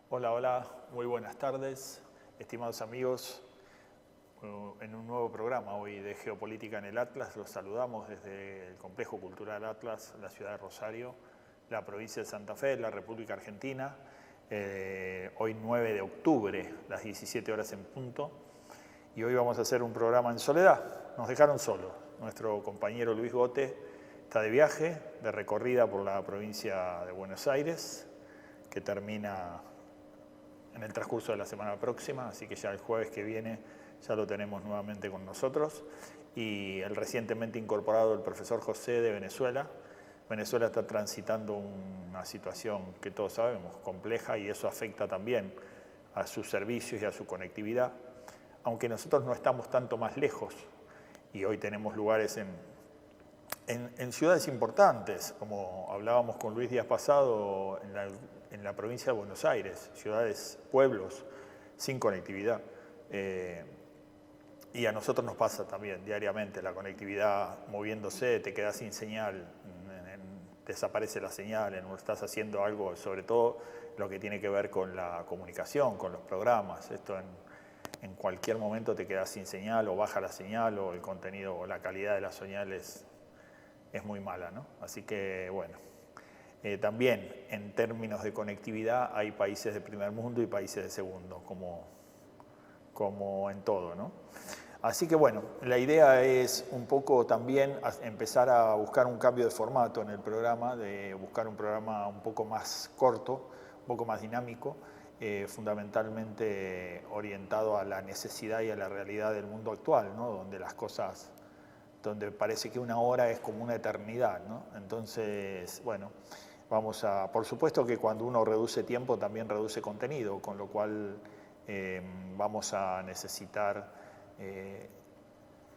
Hola, hola, muy buenas tardes, estimados amigos, en un nuevo programa hoy de Geopolítica en el Atlas. Los saludamos desde el Complejo Cultural Atlas, la ciudad de Rosario, la provincia de Santa Fe, la República Argentina. Hoy 9 de octubre, las 17 horas en punto, y hoy vamos a hacer un programa en soledad. Nos dejaron solos. Nuestro compañero Luis Gote está de viaje, de recorrida por la provincia de Buenos Aires, que termina en el transcurso de la semana próxima, así que ya el jueves que viene ya lo tenemos nuevamente con nosotros. Y el recientemente incorporado el profesor José de Venezuela. Venezuela está transitando una situación que todos sabemos, compleja, y eso afecta también a sus servicios y a su conectividad, aunque nosotros no estamos tanto más lejos, y hoy tenemos lugares en ciudades importantes, como hablábamos con Luis días pasado, en la provincia de Buenos Aires, ciudades, pueblos sin conectividad. Y a nosotros nos pasa también diariamente, la conectividad moviéndose, te quedas sin señal, desaparece la señal, estás haciendo algo, sobre todo lo que tiene que ver con la comunicación, con los programas. Esto en cualquier momento te quedas sin señal, o baja la señal, o el contenido, o la calidad de las señales es muy mala, ¿no? Así que, bueno, también en términos de conectividad hay países de primer mundo y países de segundo, como en todo, ¿no? Así que, bueno, la idea es un poco también empezar a buscar un cambio de formato en el programa, de buscar un programa un poco más corto, un poco más dinámico, fundamentalmente orientado a la necesidad y a la realidad del mundo actual, ¿no? Donde parece que una hora es como una eternidad, ¿no? Entonces, bueno, por supuesto que cuando uno reduce tiempo también reduce contenido, con lo cual vamos a necesitar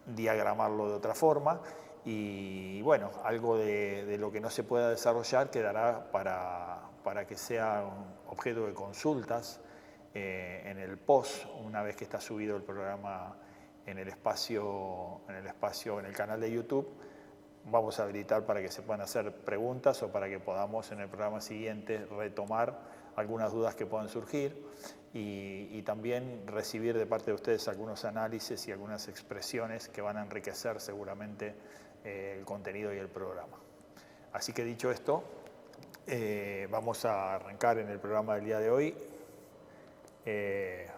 diagramarlo de otra forma, y bueno, algo de lo que no se pueda desarrollar quedará para que sea un objeto de consultas en el post, una vez que está subido el programa en el canal de YouTube. Vamos a habilitar para que se puedan hacer preguntas o para que podamos en el programa siguiente retomar algunas dudas que puedan surgir y también recibir de parte de ustedes algunos análisis y algunas expresiones que van a enriquecer seguramente el contenido y el programa. Así que dicho esto, vamos a arrancar en el programa del día de hoy,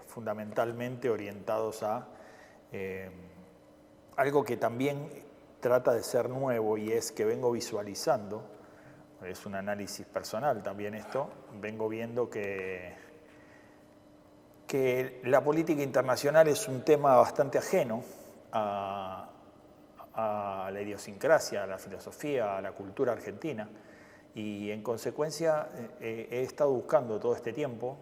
fundamentalmente orientados a algo que también trata de ser nuevo, y es que vengo visualizando, es un análisis personal también esto, vengo viendo que la política internacional es un tema bastante ajeno a la idiosincrasia, a la filosofía, a la cultura argentina, y en consecuencia he estado buscando todo este tiempo.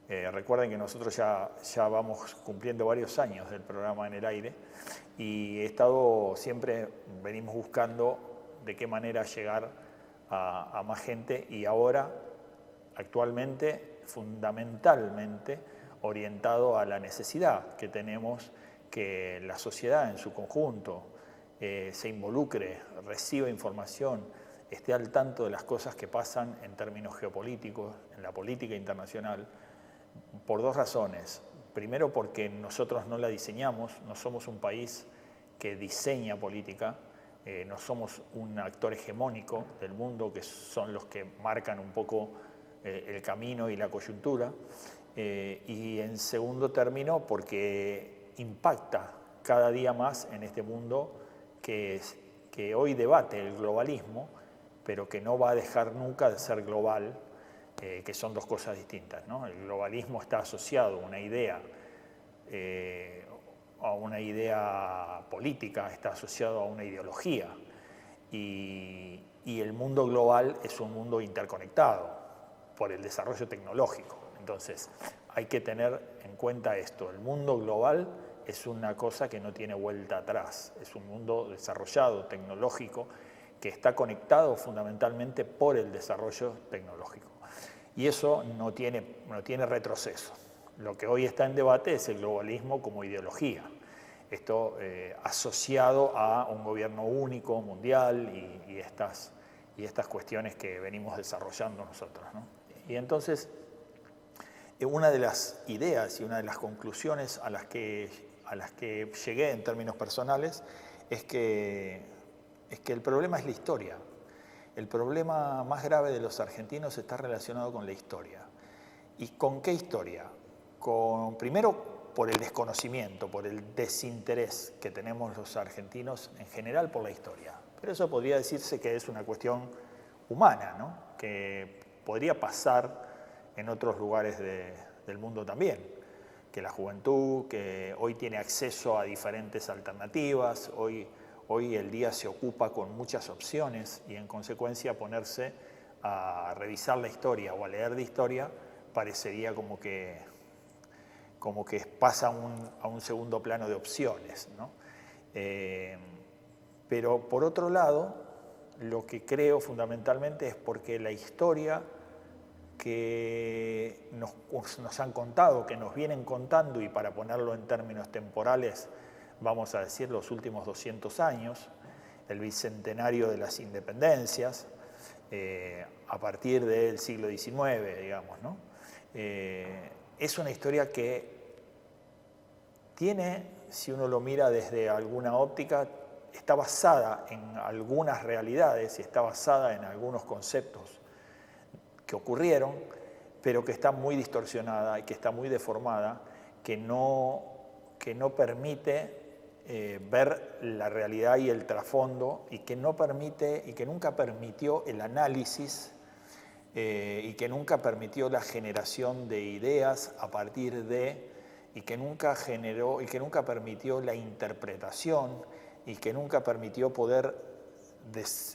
Recuerden que nosotros ya vamos cumpliendo varios años del programa en el aire, y siempre venimos buscando de qué manera llegar a más gente, y ahora, actualmente, fundamentalmente orientado a la necesidad que tenemos que la sociedad en su conjunto se involucre, reciba información, esté al tanto de las cosas que pasan en términos geopolíticos, en la política internacional, por dos razones. Primero, porque nosotros no la diseñamos, no somos un país que diseña política, no somos un actor hegemónico del mundo, que son los que marcan un poco el camino y la coyuntura. Y en segundo término, porque impacta cada día más en este mundo que hoy debate el globalismo, pero que no va a dejar nunca de ser global, que son dos cosas distintas, ¿no? El globalismo está asociado a una idea política, está asociado a una ideología, y el mundo global es un mundo interconectado por el desarrollo tecnológico. Entonces, hay que tener en cuenta esto: el mundo global es una cosa que no tiene vuelta atrás, es un mundo desarrollado, tecnológico, que está conectado fundamentalmente por el desarrollo tecnológico. Y eso no tiene retroceso. Lo que hoy está en debate es el globalismo como ideología. Esto asociado a un gobierno único, mundial, y estas cuestiones que venimos desarrollando nosotros, ¿no? Y entonces, una de las ideas y una de las conclusiones a las que llegué en términos personales es que el problema es la historia. El problema más grave de los argentinos está relacionado con la historia. ¿Y con qué historia? Primero, por el desconocimiento, por el desinterés que tenemos los argentinos en general por la historia. Pero eso podría decirse que es una cuestión humana, ¿no? Que podría pasar en otros lugares del mundo también. Que la juventud, que hoy tiene acceso a diferentes alternativas, hoy el día se ocupa con muchas opciones y en consecuencia ponerse a revisar la historia o a leer de historia parecería como que pasa a un segundo plano de opciones, ¿no? Pero por otro lado, lo que creo fundamentalmente es porque la historia que nos han contado, que nos vienen contando, y para ponerlo en términos temporales, vamos a decir los últimos 200 años, el bicentenario de las independencias, a partir del siglo XIX, digamos, ¿no? Es una historia que tiene, si uno lo mira desde alguna óptica, está basada en algunas realidades y está basada en algunos conceptos que ocurrieron, pero que está muy distorsionada y que está muy deformada, que no permite ver la realidad y el trasfondo, y que no permite y que nunca permitió el análisis y que nunca permitió la generación de ideas a partir de, y que nunca generó y que nunca permitió la interpretación y que nunca permitió poder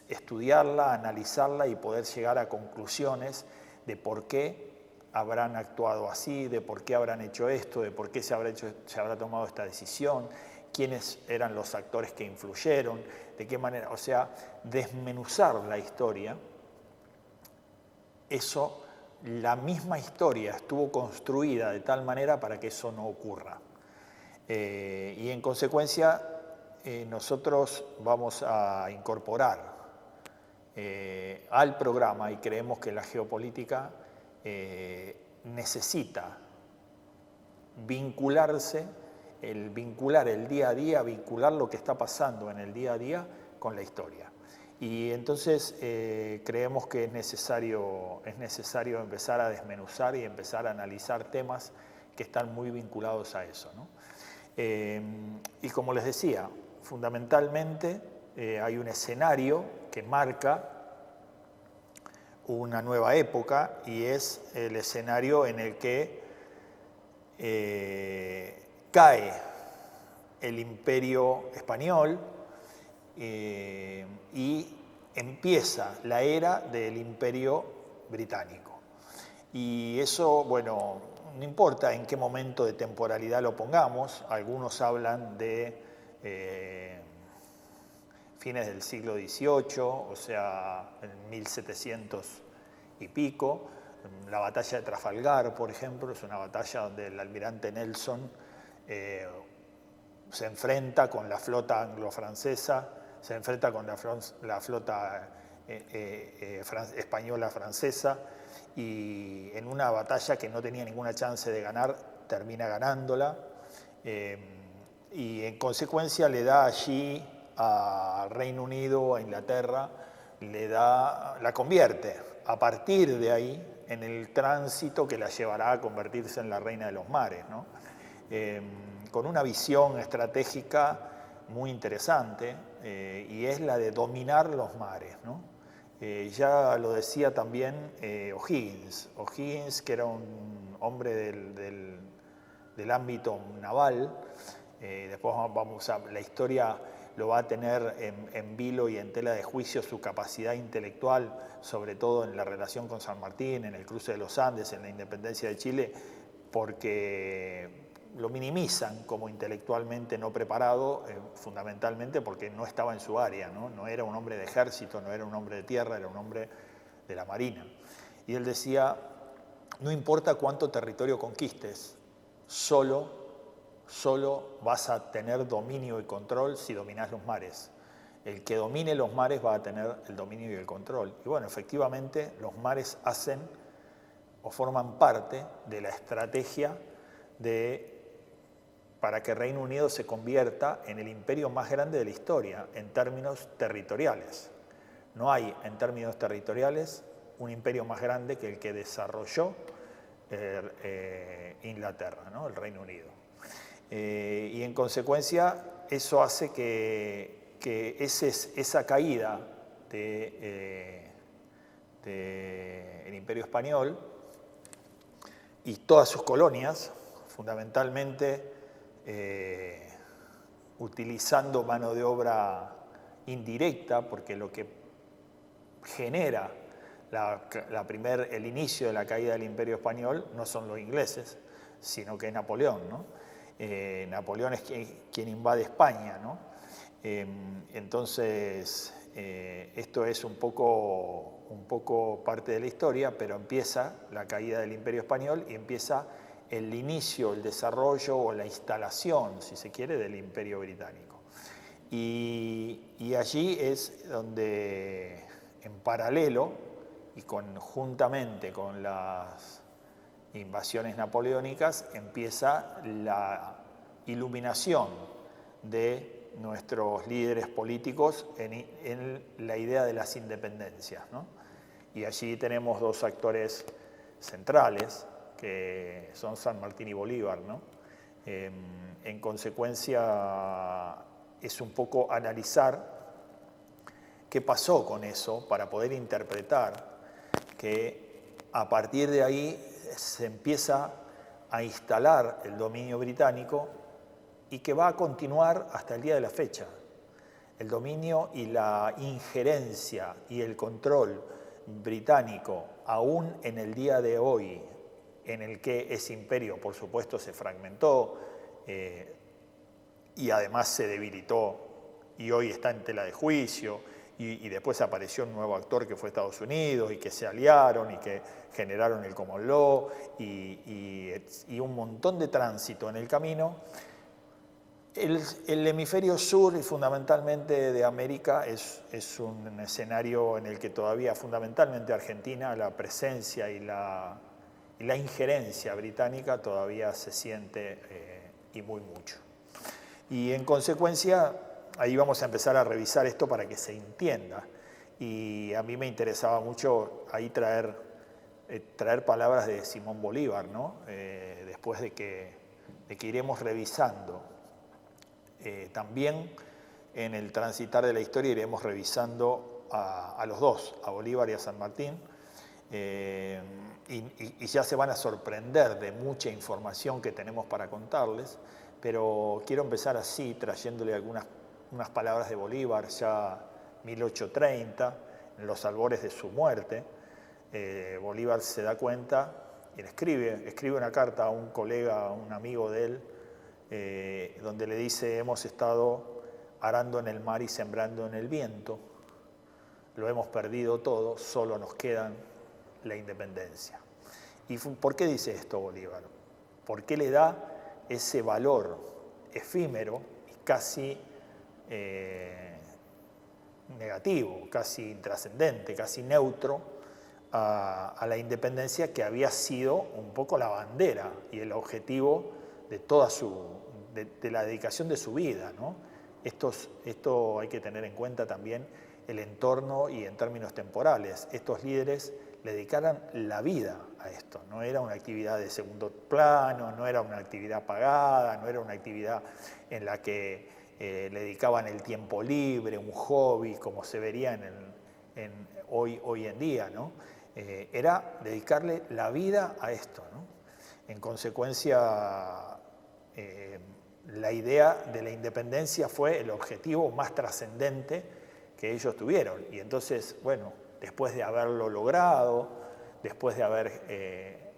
estudiarla, analizarla y poder llegar a conclusiones de por qué habrán actuado así, de por qué habrán hecho esto, de por qué se habrá tomado esta decisión, quiénes eran los actores que influyeron, de qué manera, o sea, desmenuzar la historia. Eso, la misma historia estuvo construida de tal manera para que eso no ocurra. Y en consecuencia, nosotros vamos a incorporar al programa, y creemos que la geopolítica necesita vincularse, vincular el día a día, vincular lo que está pasando en el día a día con la historia. Y entonces creemos que es necesario empezar a desmenuzar y empezar a analizar temas que están muy vinculados a eso, ¿no? Y como les decía, fundamentalmente hay un escenario que marca una nueva época, y es el escenario en el que cae el Imperio Español y empieza la era del Imperio Británico. Y eso, bueno, no importa en qué momento de temporalidad lo pongamos, algunos hablan de fines del siglo XVIII, o sea, en 1700 y pico. La batalla de Trafalgar, por ejemplo, es una batalla donde el almirante Nelson se enfrenta con la flota anglo-francesa, se enfrenta con la flota española francesa, y en una batalla que no tenía ninguna chance de ganar, termina ganándola, y en consecuencia le da allí al Reino Unido, a Inglaterra, la convierte a partir de ahí en el tránsito que la llevará a convertirse en la reina de los mares, ¿no? Con una visión estratégica muy interesante, y es la de dominar los mares, ¿no? Ya lo decía también O'Higgins, que era un hombre del ámbito naval. Después la historia lo va a tener en vilo y en tela de juicio su capacidad intelectual, sobre todo en la relación con San Martín, en el cruce de los Andes, en la independencia de Chile, porque lo minimizan como intelectualmente no preparado, fundamentalmente porque no estaba en su área, ¿no? No era un hombre de ejército, no era un hombre de tierra, era un hombre de la marina. Y él decía, no importa cuánto territorio conquistes, solo vas a tener dominio y control si dominás los mares. El que domine los mares va a tener el dominio y el control. Y bueno, efectivamente, los mares hacen o forman parte de la estrategia para que Reino Unido se convierta en el imperio más grande de la historia en términos territoriales. No hay, en términos territoriales, un imperio más grande que el que desarrolló Inglaterra, ¿no? El Reino Unido. Y en consecuencia, eso hace que esa caída del Imperio Español y todas sus colonias, fundamentalmente utilizando mano de obra indirecta, porque lo que genera el inicio de la caída del Imperio Español no son los ingleses, sino que es Napoleón, ¿no? Napoleón es quien invade España, ¿no? Entonces, esto es un poco parte de la historia, pero empieza la caída del Imperio Español y empieza el inicio, el desarrollo o la instalación, si se quiere, del Imperio Británico. Y allí es donde, en paralelo y conjuntamente con las invasiones napoleónicas, empieza la iluminación de nuestros líderes políticos en la idea de las independencias, ¿no? Y allí tenemos dos actores centrales, que son San Martín y Bolívar, ¿no? En consecuencia, es un poco analizar qué pasó con eso para poder interpretar que a partir de ahí se empieza a instalar el dominio británico y que va a continuar hasta el día de la fecha. El dominio y la injerencia y el control británico, aún en el día de hoy, en el que ese imperio, por supuesto, se fragmentó y además se debilitó y hoy está en tela de juicio, y después apareció un nuevo actor que fue Estados Unidos y que se aliaron y que generaron el Common Law y un montón de tránsito en el camino. El hemisferio sur y fundamentalmente de América es un escenario en el que todavía fundamentalmente Argentina, la presencia y la injerencia británica todavía se siente y muy mucho. Y en consecuencia, ahí vamos a empezar a revisar esto para que se entienda. Y a mí me interesaba mucho ahí traer palabras de Simón Bolívar, ¿no? Después de que iremos revisando. También en el transitar de la historia iremos revisando a los dos, a Bolívar y a San Martín, y ya se van a sorprender de mucha información que tenemos para contarles, pero quiero empezar así, trayéndole unas palabras de Bolívar, ya 1830, en los albores de su muerte. Bolívar se da cuenta y le escribe una carta a un colega, a un amigo de él, donde le dice: hemos estado arando en el mar y sembrando en el viento, lo hemos perdido todo, solo nos queda la independencia. ¿Y por qué dice esto Bolívar? ¿Por qué le da ese valor efímero y casi negativo, casi intrascendente, casi neutro a la independencia, que había sido un poco la bandera y el objetivo de toda de la dedicación de su vida, ¿no? Esto hay que tener en cuenta también el entorno y en términos temporales. Estos líderes le dedicaran la vida a esto, no era una actividad de segundo plano, no era una actividad pagada, no era una actividad en la que le dedicaban el tiempo libre, un hobby, como se vería hoy en día, ¿no? Era dedicarle la vida a esto, ¿no? En consecuencia, la idea de la independencia fue el objetivo más trascendente que ellos tuvieron. Y entonces, bueno, después de haberlo logrado, después de haber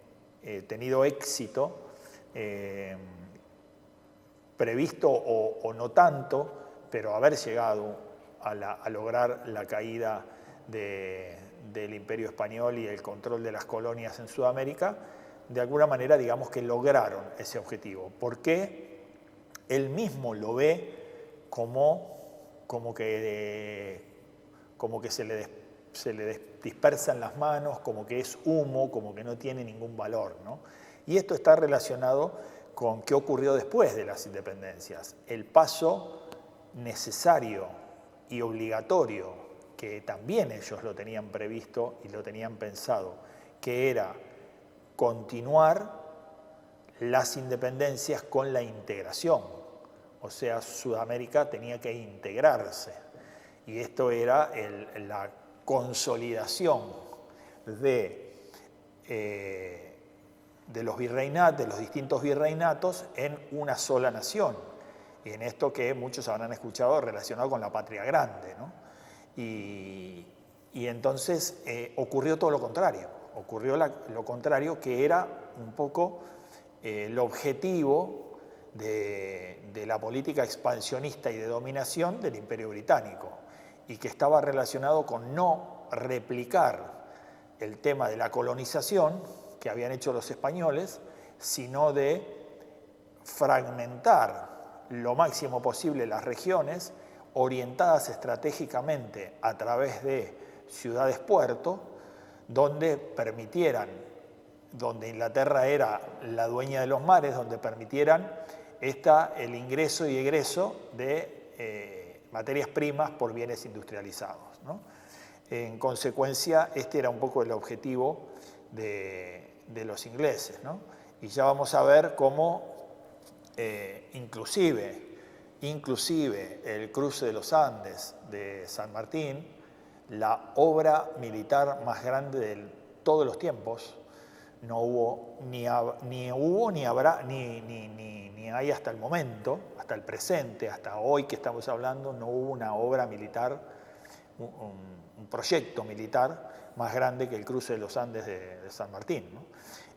tenido éxito, previsto o no tanto, pero haber llegado a lograr la caída del Imperio Español y el control de las colonias en Sudamérica, de alguna manera digamos que lograron ese objetivo. ¿Por qué? Él mismo lo ve como que se le se le dispersan las manos, como que es humo, como que no tiene ningún valor, ¿no? Y esto está relacionado con qué ocurrió después de las independencias. El paso necesario y obligatorio, que también ellos lo tenían previsto y lo tenían pensado, que era continuar las independencias con la integración. O sea, Sudamérica tenía que integrarse. Y esto era la consolidación de los virreinatos, de los distintos virreinatos en una sola nación. Y en esto que muchos habrán escuchado relacionado con la patria grande, ¿no? Y entonces ocurrió todo lo contrario. Ocurrió lo contrario, que era un poco el objetivo de la política expansionista y de dominación del Imperio Británico, y que estaba relacionado con no replicar el tema de la colonización que habían hecho los españoles, sino de fragmentar lo máximo posible las regiones, orientadas estratégicamente a través de ciudades-puerto, donde Inglaterra era la dueña de los mares, donde permitieran el ingreso y egreso de materias primas por bienes industrializados, ¿no? En consecuencia, este era un poco el objetivo de los ingleses, ¿no? Y ya vamos a ver cómo inclusive el cruce de los Andes de San Martín, la obra militar más grande de todos los tiempos, no hubo, ni habrá, ni hay hasta el momento, hasta el presente, hasta hoy que estamos hablando, no hubo una obra militar, un proyecto militar más grande que el cruce de los Andes de San Martín, ¿no?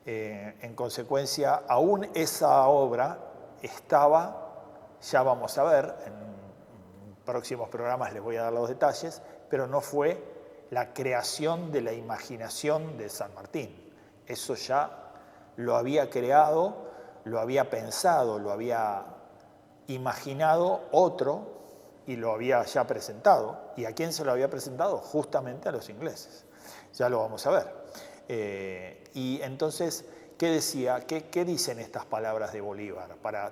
En consecuencia, aún esa obra estaba, ya vamos a ver, en próximos programas les voy a dar los detalles, pero no fue la creación de la imaginación de San Martín. Eso ya lo había creado, lo había pensado, lo había imaginado otro y lo había ya presentado. ¿Y a quién se lo había presentado? Justamente a los ingleses. Ya lo vamos a ver. Y entonces, ¿qué decía? ¿Qué dicen estas palabras de Bolívar? Para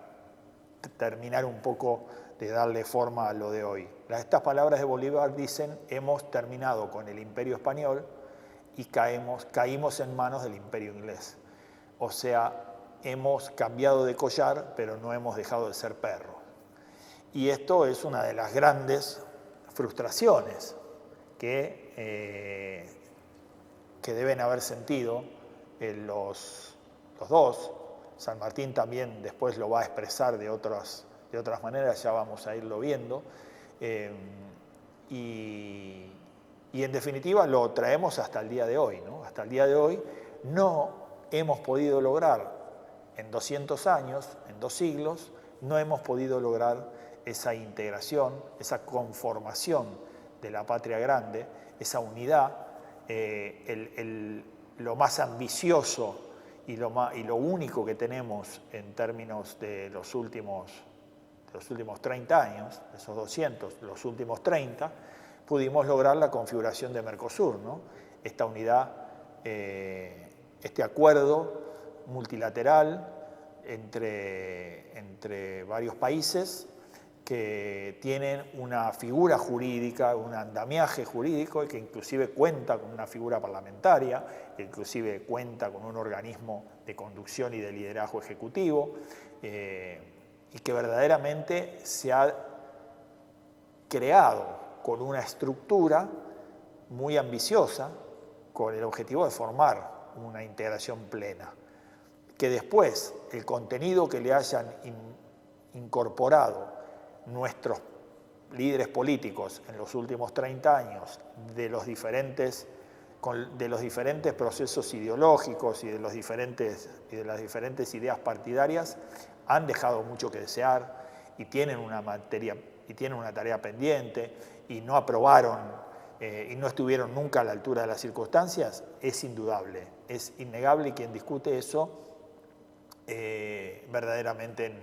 terminar un poco de darle forma a lo de hoy. Estas palabras de Bolívar dicen: hemos terminado con el Imperio Español y caímos en manos del Imperio Inglés. O sea, hemos cambiado de collar, pero no hemos dejado de ser perros. Y esto es una de las grandes frustraciones que deben haber sentido los dos. San Martín también después lo va a expresar de otras maneras, ya vamos a irlo viendo. Y en definitiva lo traemos hasta el día de hoy, ¿no? Hasta el día de hoy no hemos podido lograr, en 200 años, en 2 siglos, no hemos podido lograr esa integración, esa conformación de la patria grande, esa unidad, lo más ambicioso y lo único que tenemos en términos de los últimos 30 años, esos 200, los últimos 30, pudimos lograr la configuración de Mercosur, ¿no? Esta unidad, este acuerdo multilateral entre varios países que tienen una figura jurídica, un andamiaje jurídico, que inclusive cuenta con una figura parlamentaria, que inclusive cuenta con un organismo de conducción y de liderazgo ejecutivo, y que verdaderamente se ha creado con una estructura muy ambiciosa, con el objetivo de formar una integración plena. Que después el contenido que le hayan incorporado nuestros líderes políticos en los últimos 30 años de los diferentes procesos ideológicos y de las diferentes ideas partidarias han dejado mucho que desear y tienen una tarea pendiente y no aprobaron y no estuvieron nunca a la altura de las circunstancias, es indudable, es innegable, y quien discute eso verdaderamente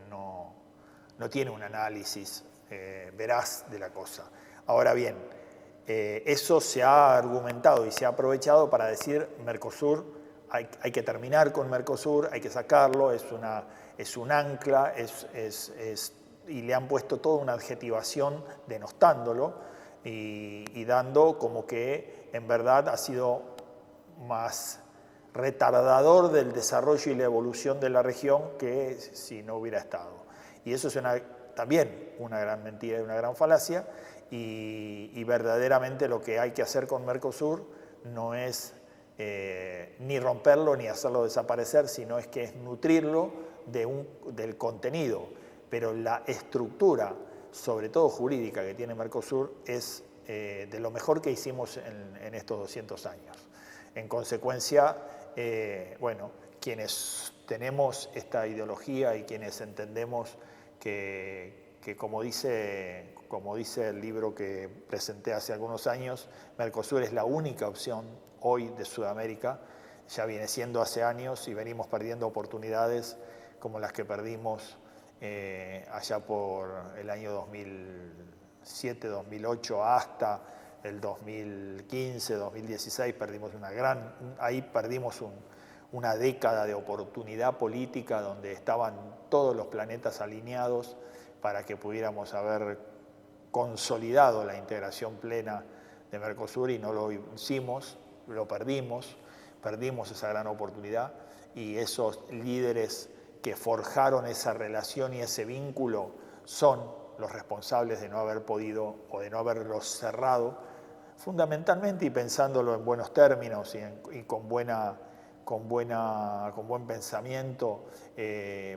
no tiene un análisis veraz de la cosa. Ahora bien, Eso se ha argumentado y se ha aprovechado para decir Mercosur, hay que terminar con Mercosur, hay que sacarlo, es un ancla, y le han puesto toda una adjetivación denostándolo y dando como que en verdad ha sido más retardador del desarrollo y la evolución de la región que si no hubiera estado. Y eso es también una gran mentira y una gran falacia, y verdaderamente lo que hay que hacer con Mercosur no es ni romperlo ni hacerlo desaparecer, sino es que es nutrirlo del contenido. Pero la estructura, sobre todo jurídica, que tiene Mercosur es de lo mejor que hicimos en estos 200 años. En consecuencia, bueno, quienes tenemos esta ideología y quienes entendemos que como dice el libro que presenté hace algunos años, Mercosur es la única opción hoy de Sudamérica, ya viene siendo hace años y venimos perdiendo oportunidades como las que perdimos allá por el año 2007, 2008 hasta el 2015, 2016, ahí perdimos una década de oportunidad política donde estaban todos los planetas alineados para que pudiéramos haber consolidado la integración plena de Mercosur y no lo hicimos, lo perdimos esa gran oportunidad, y esos líderes que forjaron esa relación y ese vínculo son los responsables de no haber podido o de no haberlos cerrado, fundamentalmente y pensándolo en buenos términos y con buen pensamiento.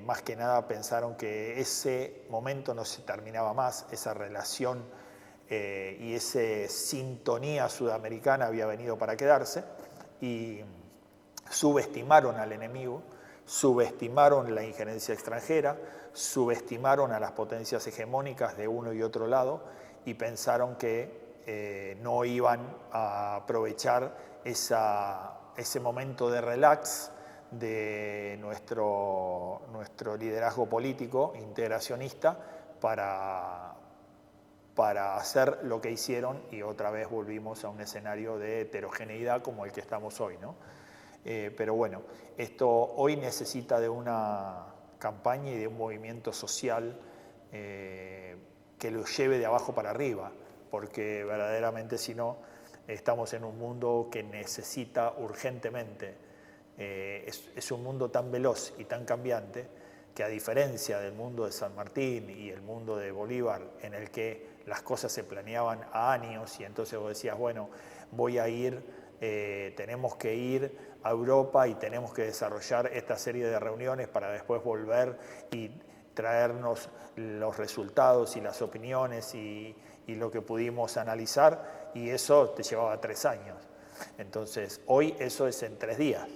Más que nada pensaron que ese momento no se terminaba más, esa relación y esa sintonía sudamericana había venido para quedarse, y subestimaron al enemigo, subestimaron la injerencia extranjera, subestimaron a las potencias hegemónicas de uno y otro lado y pensaron que no iban a aprovechar ese momento de relax de nuestro liderazgo político integracionista para hacer lo que hicieron, y otra vez volvimos a un escenario de heterogeneidad como el que estamos hoy, ¿no? Pero bueno, esto hoy necesita de una campaña y de un movimiento social que lo lleve de abajo para arriba, porque verdaderamente si no, estamos en un mundo que necesita urgentemente, es un mundo tan veloz y tan cambiante que, a diferencia del mundo de San Martín y el mundo de Bolívar, en el que las cosas se planeaban a años y entonces vos decías, bueno, tenemos que ir a Europa y tenemos que desarrollar esta serie de reuniones para después volver y traernos los resultados y las opiniones y lo que pudimos analizar, y eso te llevaba 3 años. Entonces, hoy eso es en 3 días.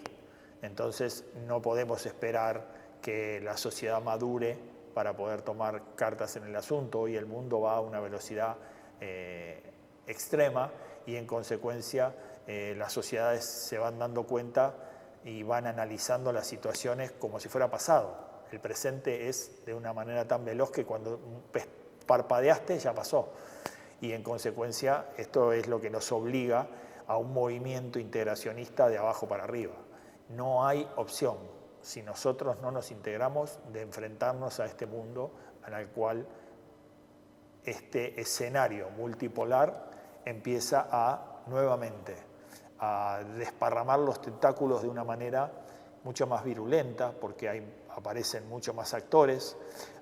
Entonces, no podemos esperar que la sociedad madure para poder tomar cartas en el asunto. Hoy el mundo va a una velocidad extrema y, en consecuencia, las sociedades se van dando cuenta y van analizando las situaciones como si fuera pasado. El presente es de una manera tan veloz que cuando parpadeaste ya pasó. Y en consecuencia esto es lo que nos obliga a un movimiento integracionista de abajo para arriba. No hay opción, si nosotros no nos integramos, de enfrentarnos a este mundo en el cual este escenario multipolar empieza nuevamente a desparramar los tentáculos de una manera mucho más virulenta, porque aparecen mucho más actores,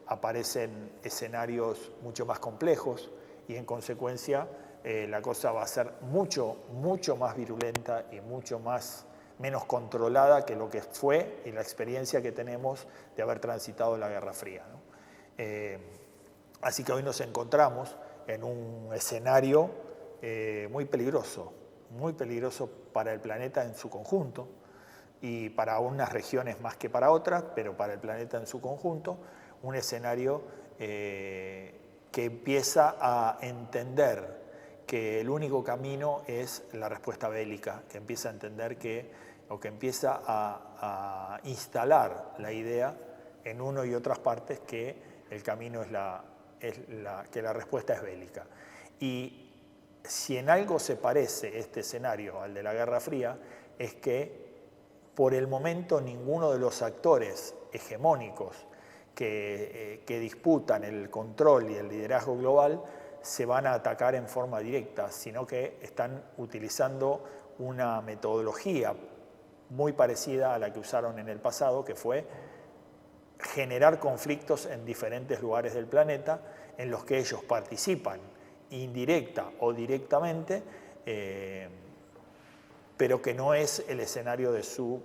aparecen escenarios mucho más complejos, y en consecuencia la cosa va a ser mucho más virulenta y menos controlada que lo que fue y la experiencia que tenemos de haber transitado la Guerra Fría, ¿no? Así que hoy nos encontramos en un escenario muy peligroso para el planeta en su conjunto, y para unas regiones más que para otras, pero para el planeta en su conjunto, un escenario que empieza a entender que el único camino es la respuesta bélica, que empieza a entender que empieza a instalar la idea en uno y otras partes que el camino que la respuesta es bélica. Y si en algo se parece este escenario al de la Guerra Fría, es que por el momento ninguno de los actores hegemónicos que disputan el control y el liderazgo global se van a atacar en forma directa, sino que están utilizando una metodología muy parecida a la que usaron en el pasado, que fue generar conflictos en diferentes lugares del planeta en los que ellos participan indirecta o directamente, pero que no es el escenario de su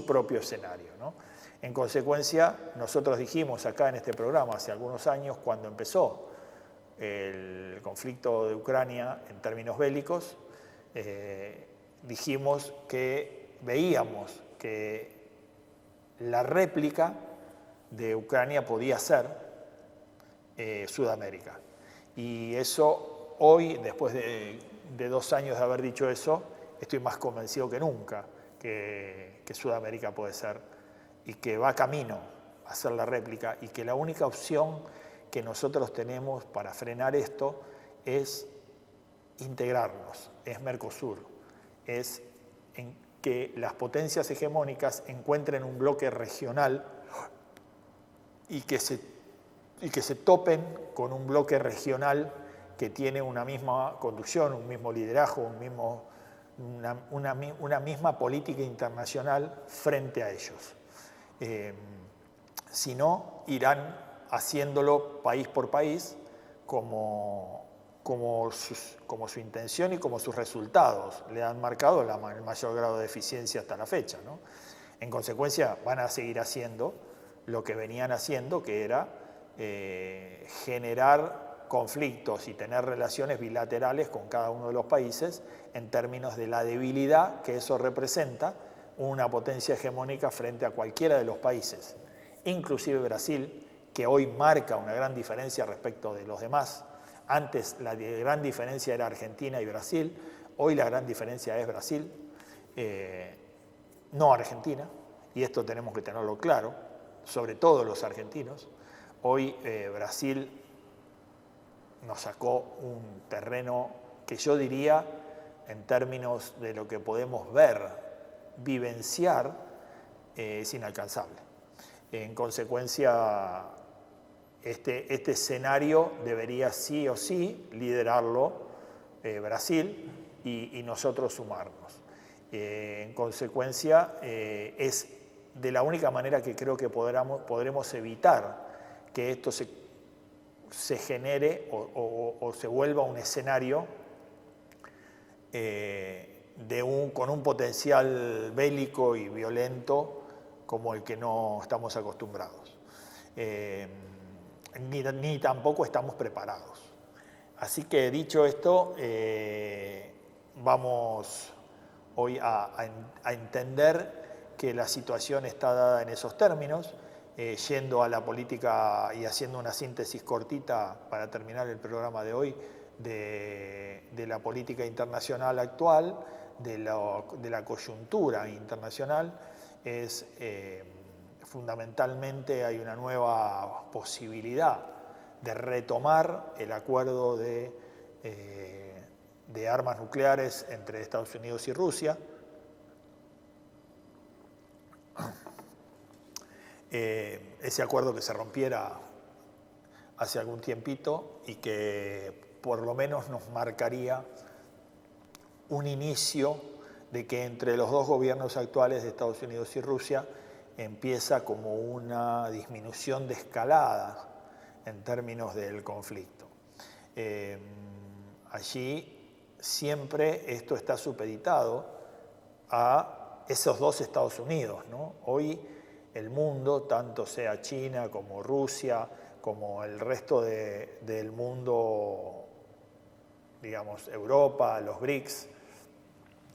propio escenario, ¿no? En consecuencia, nosotros dijimos acá en este programa hace algunos años, cuando empezó el conflicto de Ucrania en términos bélicos, dijimos que veíamos que la réplica de Ucrania podía ser Sudamérica. Y eso hoy, después de 2 años de haber dicho eso, estoy más convencido que nunca que Sudamérica puede ser y que va camino a ser la réplica, y que la única opción que nosotros tenemos para frenar esto es integrarnos, es Mercosur, es en que las potencias hegemónicas encuentren un bloque regional y que se topen con un bloque regional que tiene una misma conducción, un mismo liderazgo, una misma política internacional frente a ellos. Si no, irán haciéndolo país por país como su intención y como sus resultados le han marcado el mayor grado de eficiencia hasta la fecha, ¿no? En consecuencia, van a seguir haciendo lo que venían haciendo, que era generar conflictos y tener relaciones bilaterales con cada uno de los países en términos de la debilidad que eso representa una potencia hegemónica frente a cualquiera de los países, inclusive Brasil, que hoy marca una gran diferencia respecto de los demás. Antes la gran diferencia era Argentina y Brasil, hoy la gran diferencia es Brasil, no Argentina, y esto tenemos que tenerlo claro, sobre todo los argentinos. Hoy Brasil nos sacó un terreno que yo diría, en términos de lo que podemos ver, vivenciar, es inalcanzable. En consecuencia, este escenario debería sí o sí liderarlo Brasil y nosotros sumarnos. En consecuencia, es de la única manera que creo que podremos evitar que esto se genere o se vuelva un escenario con un potencial bélico y violento como el que no estamos acostumbrados. Ni tampoco estamos preparados. Así que dicho esto, vamos hoy a entender que la situación está dada en esos términos, yendo a la política y haciendo una síntesis cortita para terminar el programa de hoy de la política internacional actual, de la coyuntura internacional. Fundamentalmente hay una nueva posibilidad de retomar el acuerdo de armas nucleares entre Estados Unidos y Rusia. Ese acuerdo que se rompiera hace algún tiempito y que por lo menos nos marcaría un inicio de que entre los dos gobiernos actuales de Estados Unidos y Rusia empieza como una disminución de escalada en términos del conflicto. Allí siempre esto está supeditado a esos dos Estados Unidos, ¿no? Hoy el mundo, tanto sea China como Rusia, como el resto del mundo, digamos, Europa, los BRICS,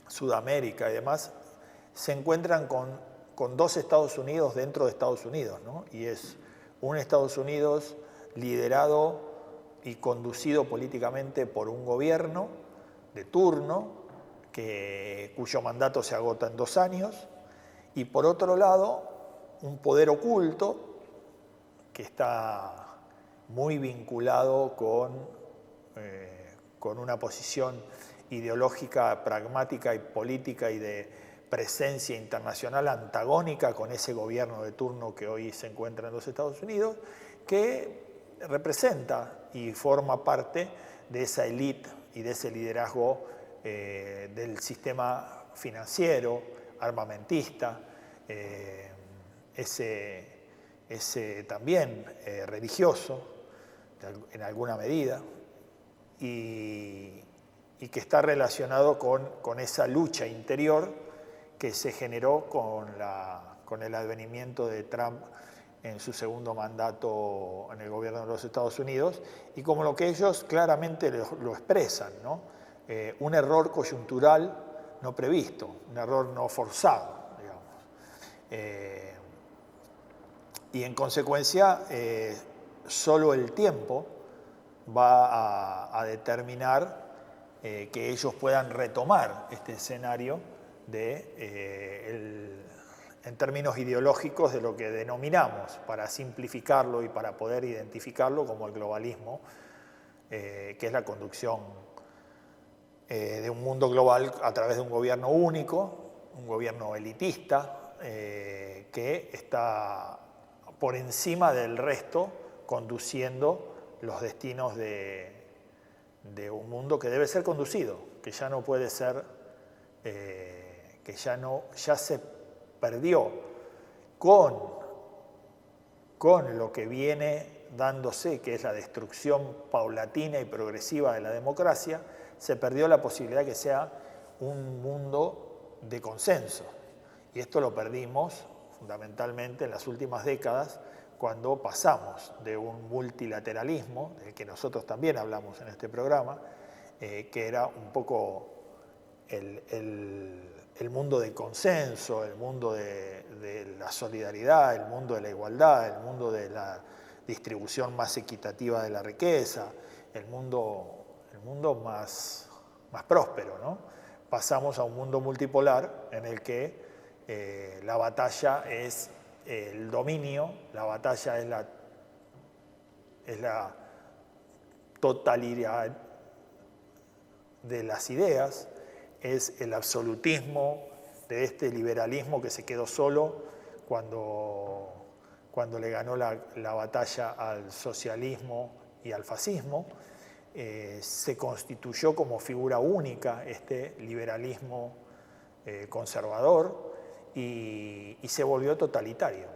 Sudamérica y demás, se encuentran con dos Estados Unidos dentro de Estados Unidos, ¿no? Y es un Estados Unidos liderado y conducido políticamente por un gobierno de turno cuyo mandato se agota en 2 años, y por otro lado un poder oculto que está muy vinculado con con una posición ideológica, pragmática y política y de presencia internacional antagónica con ese gobierno de turno que hoy se encuentra en los Estados Unidos, que representa y forma parte de esa élite y de ese liderazgo del sistema financiero, armamentista, ese también religioso en alguna medida, y que está relacionado con esa lucha interior que se generó con el advenimiento de Trump en su segundo mandato en el gobierno de los Estados Unidos, y como lo que ellos claramente lo expresan, ¿no? Un error coyuntural no previsto, un error no forzado, digamos. Y en consecuencia, solo el tiempo va a determinar que ellos puedan retomar este escenario en términos ideológicos de lo que denominamos, para simplificarlo y para poder identificarlo, como el globalismo, que es la conducción de un mundo global a través de un gobierno único, un gobierno elitista, que está por encima del resto, conduciendo los destinos de un mundo que debe ser conducido, que ya no puede ser, que ya se perdió con lo que viene dándose, que es la destrucción paulatina y progresiva de la democracia. Se perdió la posibilidad que sea un mundo de consenso. Y esto lo perdimos fundamentalmente en las últimas décadas, cuando pasamos de un multilateralismo, del que nosotros también hablamos en este programa, que era un poco el mundo del consenso, el mundo de la solidaridad, el mundo de la igualdad, el mundo de la distribución más equitativa de la riqueza, el mundo más próspero, ¿no? Pasamos a un mundo multipolar en el que la batalla es el dominio, la batalla es la totalidad de las ideas, es el absolutismo de este liberalismo que se quedó solo cuando le ganó la batalla al socialismo y al fascismo. Se constituyó como figura única este liberalismo conservador y se volvió totalitario.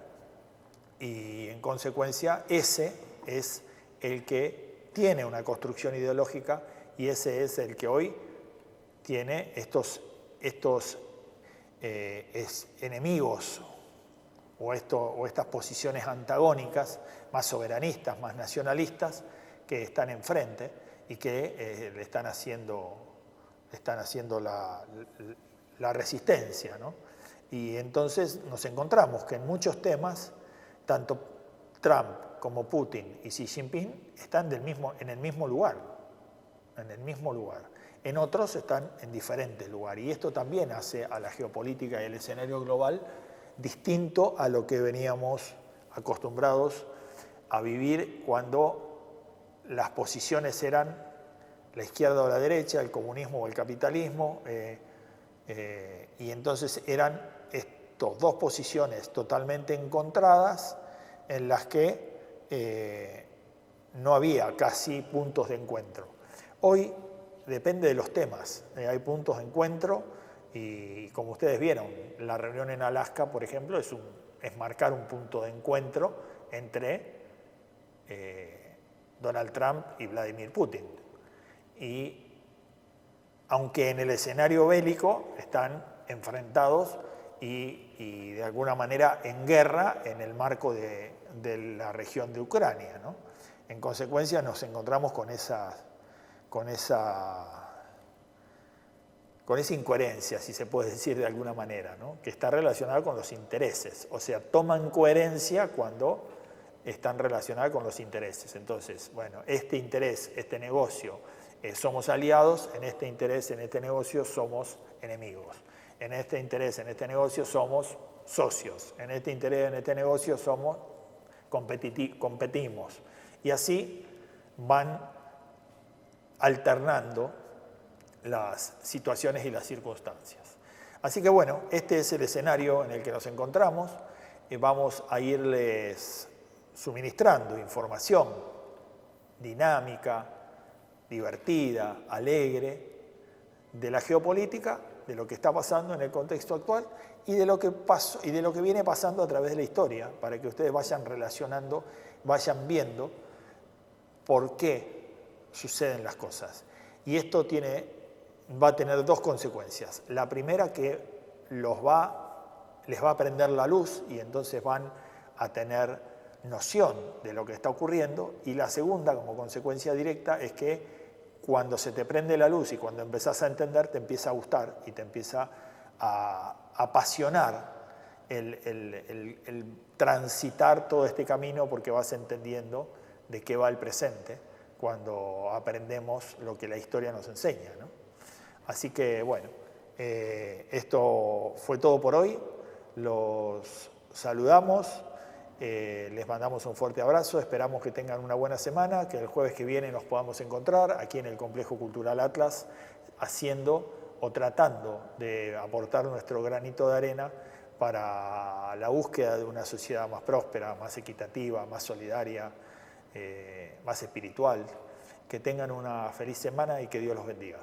Y en consecuencia ese es el que tiene una construcción ideológica, y ese es el que hoy tiene estos enemigos o estas posiciones antagónicas, más soberanistas, más nacionalistas, que están enfrente y que le están haciendo la resistencia, ¿no? Y entonces nos encontramos que en muchos temas, tanto Trump como Putin y Xi Jinping están en el mismo lugar. En otros están en diferentes lugares. Y esto también hace a la geopolítica y el escenario global distinto a lo que veníamos acostumbrados a vivir cuando las posiciones eran la izquierda o la derecha, el comunismo o el capitalismo, y entonces eran estas dos posiciones totalmente encontradas en las que no había casi puntos de encuentro. Hoy depende de los temas, hay puntos de encuentro y, como ustedes vieron, la reunión en Alaska, por ejemplo, es marcar un punto de encuentro entre Donald Trump y Vladimir Putin. Y aunque en el escenario bélico están enfrentados y de alguna manera en guerra en el marco de la región de Ucrania, ¿no? En consecuencia nos encontramos con esa incoherencia, si se puede decir de alguna manera, ¿no? Que está relacionada con los intereses, o sea, toman coherencia cuando están relacionadas con los intereses. Entonces, bueno, este interés, este negocio, somos aliados, en este interés, en este negocio somos enemigos, en este interés, en este negocio somos socios, en este interés, en este negocio competimos, y así van alternando las situaciones y las circunstancias. Así que bueno, este es el escenario en el que nos encontramos. Vamos a irles suministrando información dinámica, divertida, alegre, de la geopolítica, de lo que está pasando en el contexto actual y de lo que pasó, y de lo que viene pasando a través de la historia, para que ustedes vayan relacionando, vayan viendo por qué suceden las cosas. Y esto va a tener dos consecuencias. La primera, que les va a prender la luz y entonces van a tener noción de lo que está ocurriendo. Y la segunda, como consecuencia directa, es que cuando se te prende la luz y cuando empezás a entender, te empieza a gustar y te empieza a apasionar el transitar todo este camino, porque vas entendiendo de qué va el presente cuando aprendemos lo que la historia nos enseña, ¿no? Así que bueno, esto fue todo por hoy. Los saludamos, les mandamos un fuerte abrazo, esperamos que tengan una buena semana, que el jueves que viene nos podamos encontrar aquí en el Complejo Cultural Atlas, haciendo o tratando de aportar nuestro granito de arena para la búsqueda de una sociedad más próspera, más equitativa, más solidaria, más espiritual. Que tengan una feliz semana y que Dios los bendiga.